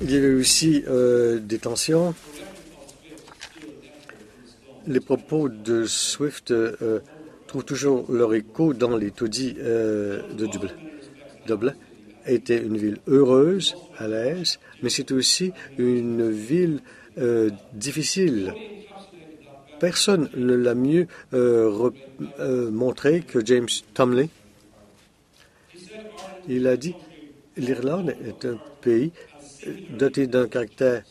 Il y avait aussi des tensions. Les propos de Swift trouvent toujours leur écho dans les taudis de Dublin. Dublin était une ville heureuse, à l'aise, mais c'est aussi une ville difficile. Personne ne l'a mieux montré que James Tomlin. Il a dit l'Irlande est un pays doté d'un caractère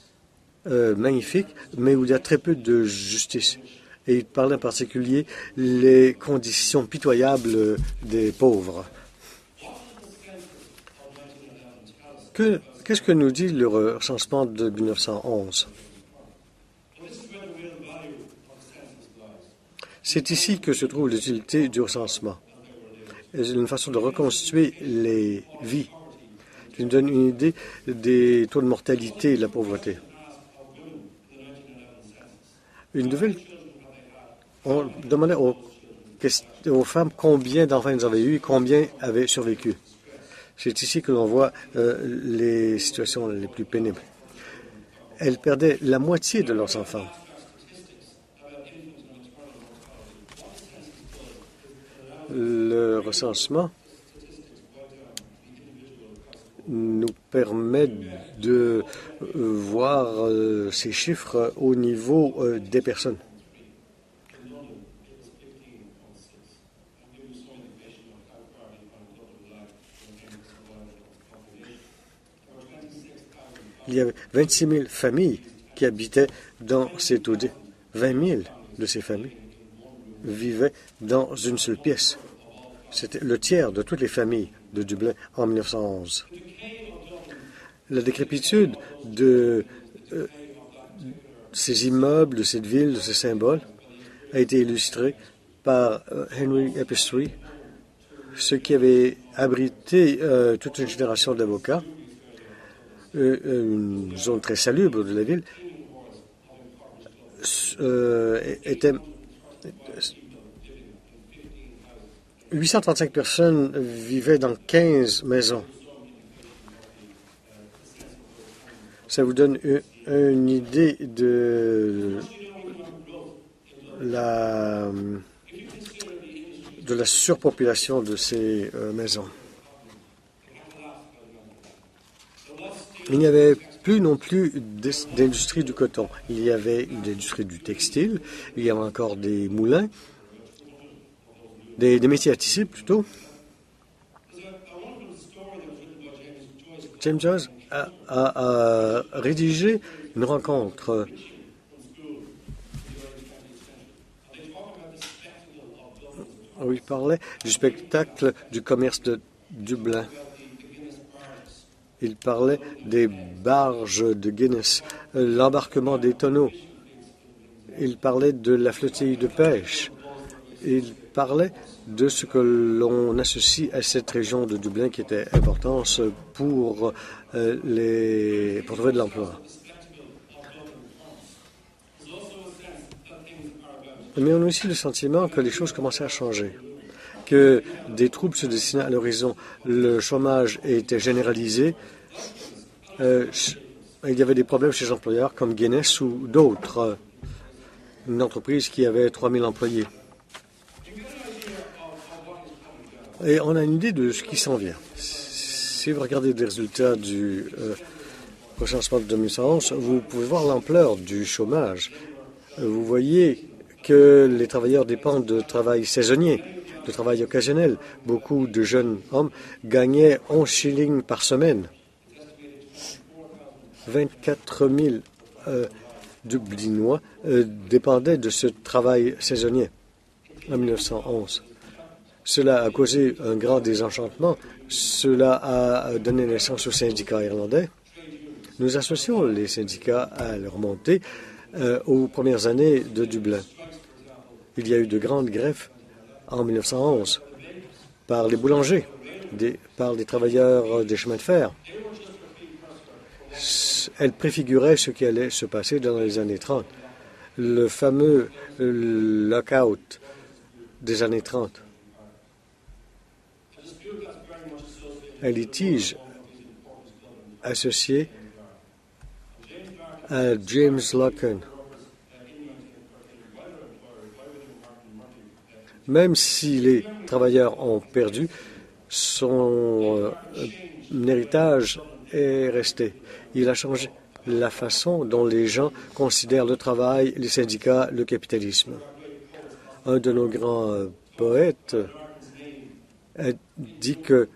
magnifique, mais où il y a très peu de justice. Et il parlait en particulier les conditions pitoyables des pauvres. Qu'est-ce que nous dit le recensement de 1911? C'est ici que se trouve l'utilité du recensement. C'est une façon de reconstituer les vies. qui nous donne une idée des taux de mortalité et de la pauvreté. Une nouvelle, on demandait aux femmes combien d'enfants elles avaient eu et combien avaient survécu. C'est ici que l'on voit les situations les plus pénibles. Elles perdaient la moitié de leurs enfants. Le recensement nous permet de voir ces chiffres au niveau des personnes. Il y avait 26 000 familles qui habitaient dans ces taudis. 20 000 de ces familles vivaient dans une seule pièce. C'était le tiers de toutes les familles de Dublin en 1911. La décrépitude de ces immeubles, de cette ville, de ces symboles, a été illustrée par Henry Epistry, ce qui avait abrité toute une génération d'avocats, une zone très salubre de la ville, était 835 personnes vivaient dans 15 maisons. Ça vous donne une idée de la surpopulation de ces maisons. Il n'y avait plus non plus d'industrie du coton. Il y avait une industrie du textile, il y avait encore des moulins, des métiers à tisser plutôt. James Joyce a rédigé une rencontre où il parlait du spectacle du commerce de Dublin. Il parlait des barges de Guinness, l'embarquement des tonneaux. Il parlait de la flottille de pêche. Il parlait de ce que l'on associe à cette région de Dublin qui était importante pour trouver de l'emploi. Mais on a aussi le sentiment que les choses commençaient à changer, que des troubles se dessinaient à l'horizon. Le chômage était généralisé. Il y avait des problèmes chez les employeurs comme Guinness ou d'autres, une entreprise qui avait 3000 employés. Et on a une idée de ce qui s'en vient. Si vous regardez les résultats du recensement de 2011, vous pouvez voir l'ampleur du chômage. Vous voyez que les travailleurs dépendent de travail saisonnier, de travail occasionnel. Beaucoup de jeunes hommes gagnaient 11 shillings par semaine. 24 000 Dublinois dépendaient de ce travail saisonnier en 1911. Cela a causé un grand désenchantement. Cela a donné naissance aux syndicats irlandais. Nous associons les syndicats à leur montée aux premières années de Dublin. Il y a eu de grandes greffes en 1911 par les boulangers, par les travailleurs des chemins de fer. Elles préfiguraient ce qui allait se passer dans les années 30. Le fameux lockout des années 30. Un litige associé à James Locken. Même si les travailleurs ont perdu, son héritage est resté. Il a changé la façon dont les gens considèrent le travail, les syndicats, le capitalisme. Un de nos grands poètes a dit que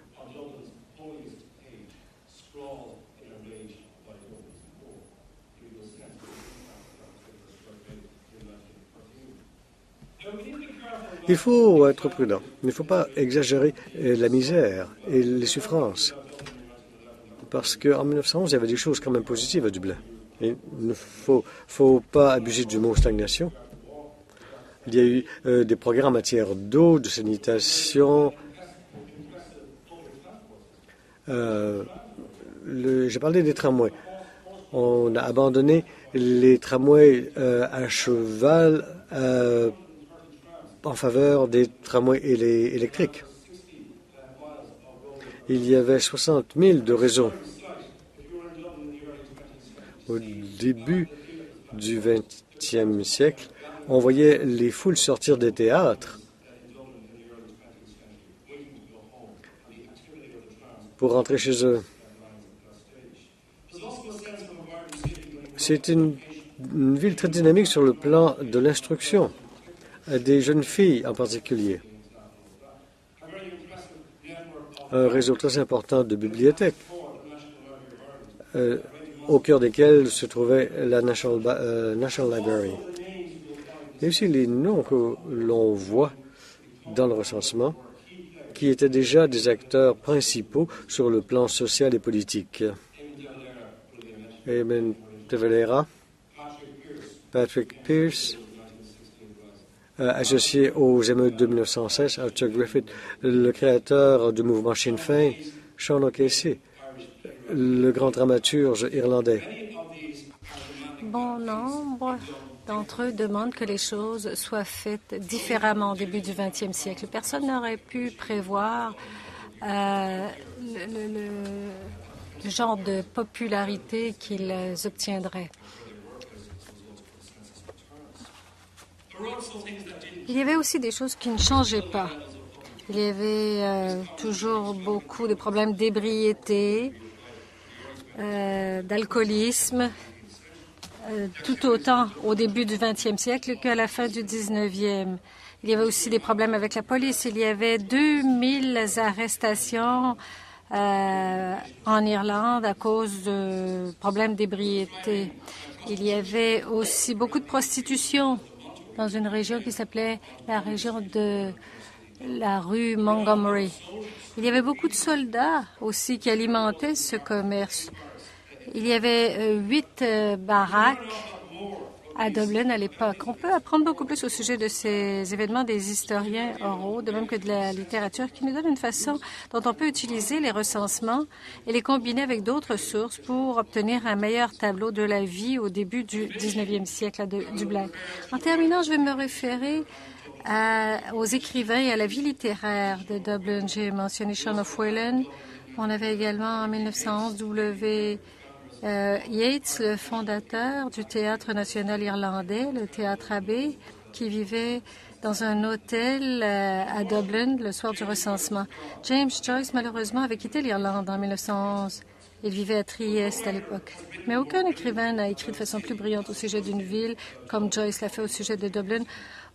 il faut être prudent. Il ne faut pas exagérer la misère et les souffrances. Parce qu'en 1911, il y avait des choses quand même positives à Dublin. Il ne faut pas abuser du mot stagnation. Il y a eu des programmes en matière d'eau, de sanitation. J'ai parlé des tramways. On a abandonné les tramways à cheval en faveur des tramways électriques. Il y avait 60 000 de réseaux. Au début du 20e siècle, on voyait les foules sortir des théâtres pour rentrer chez eux. C'est une ville très dynamique sur le plan de l'instruction, des jeunes filles en particulier. Un réseau très important de bibliothèques, au cœur desquelles se trouvait la National Library. Et aussi les noms que l'on voit dans le recensement, qui étaient déjà des acteurs principaux sur le plan social et politique. Eamon de Valera, Patrick Pearse, associé aux émeutes de 1916, Arthur Griffith, le créateur du mouvement Sinn Féin, Sean O'Casey, le grand dramaturge irlandais. Bon nombre d'entre eux demandent que les choses soient faites différemment au début du 20e siècle. Personne n'aurait pu prévoir le genre de popularité qu'ils obtiendraient. Il y avait aussi des choses qui ne changeaient pas. Il y avait toujours beaucoup de problèmes d'ébriété, d'alcoolisme, tout autant au début du 20e siècle qu'à la fin du 19e. Il y avait aussi des problèmes avec la police. Il y avait 2000 arrestations en Irlande à cause de problèmes d'ébriété. Il y avait aussi beaucoup de prostitution dans une région qui s'appelait la région de la rue Montgomery. Il y avait beaucoup de soldats aussi qui alimentaient ce commerce. Il y avait 8 baraques à Dublin à l'époque. On peut apprendre beaucoup plus au sujet de ces événements des historiens oraux, de même que de la littérature, qui nous donne une façon dont on peut utiliser les recensements et les combiner avec d'autres sources pour obtenir un meilleur tableau de la vie au début du 19e siècle à Dublin. En terminant, je vais me référer aux écrivains et à la vie littéraire de Dublin. J'ai mentionné Sean O'Whelan. On avait également en 1911 Yeats, le fondateur du Théâtre national irlandais, le Théâtre Abbé, qui vivait dans un hôtel à Dublin le soir du recensement. James Joyce, malheureusement, avait quitté l'Irlande en 1911. Il vivait à Trieste à l'époque. Mais aucun écrivain n'a écrit de façon plus brillante au sujet d'une ville comme Joyce l'a fait au sujet de Dublin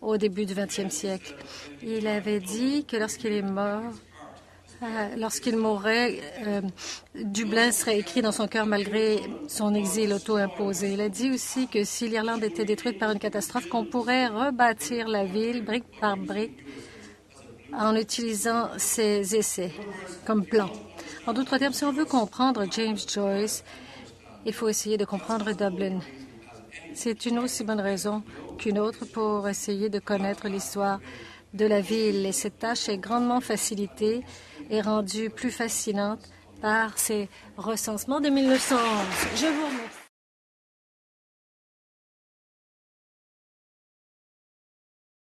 au début du 20e siècle. Il avait dit que lorsqu'il mourrait, Dublin serait écrit dans son cœur malgré son exil auto-imposé. Il a dit aussi que si l'Irlande était détruite par une catastrophe, qu'on pourrait rebâtir la ville brique par brique en utilisant ses essais comme plan. En d'autres termes, si on veut comprendre James Joyce, il faut essayer de comprendre Dublin. C'est une aussi bonne raison qu'une autre pour essayer de connaître l'histoire de la ville. Et cette tâche est grandement facilitée et rendue plus fascinante par ces recensements de 1911. Je vous remercie.